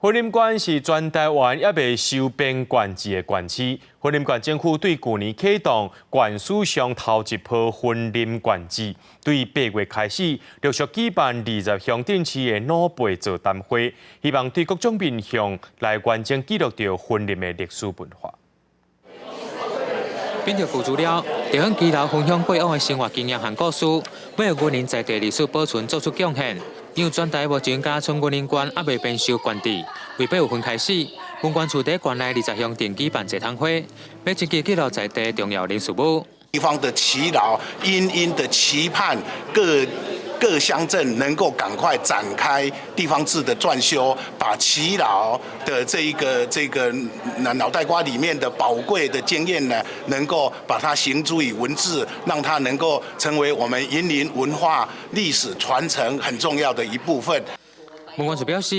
雲林縣是全台灣也未收編縣治的縣市。雲林縣政府對去年啟動縣史上頭一波雲林縣治，對8月開始陸續舉辦20鄉鎮市的老輩座談會，希望對各種面向來完整記錄到雲林的歷史文化。憑着舊資料，地方耆老分享過往的生活經驗和故事，為雲林在地歷史保存作出貢獻。因為全台目前嘉春雲林縣也未編修縣治，為8月份開始，文管處在縣內20鄉鎮舉辦座談會，要積極記錄在地重要人事物。地方的耆老殷的期盼各乡鎮能夠趕快展開地方志的撰修，把耆老的這個腦袋瓜裡面的寶貴的經驗呢，能夠把它形諸於文字，讓它能夠成為我們雲林文化歷史傳承很重要的一部分。文管處表示，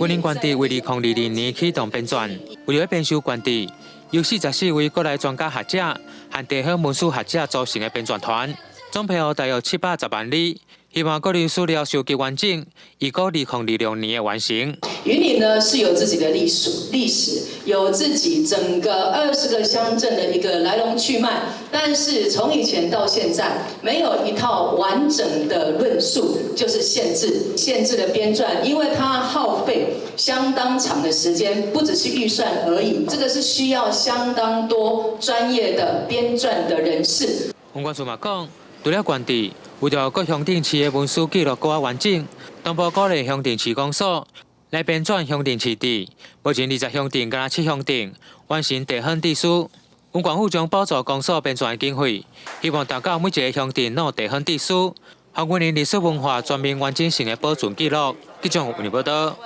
雲林縣治為2020年啟動編纂，為了編修縣治，由44位國內專家學者和地方文史學者組成的編纂團，總配額大約710萬字。希望各類資料收集完整，以到2026年完成。雲林呢是有自己的歷史，有自己整個20個鄉鎮的一個來龍去脈，但是從以前到現在，沒有一套完整的論述，就是縣志的編撰，因為它耗費相當長的時間，不只是預算而已，這個是需要相當多專業的編撰的人士。文管處嘛講，除了縣治，為了各鄉鎮市的文史記錄更加完整，當部鼓勵鄉鎮市公所來編纂鄉鎮市志，目前20鄉鎮加7鄉鎮完成地方志書。文管處將補助公所編纂的經費，希望達到每一個鄉鎮攞地方志書，和雲林歷史文化全面完整性的保存記錄。記者吳文報道。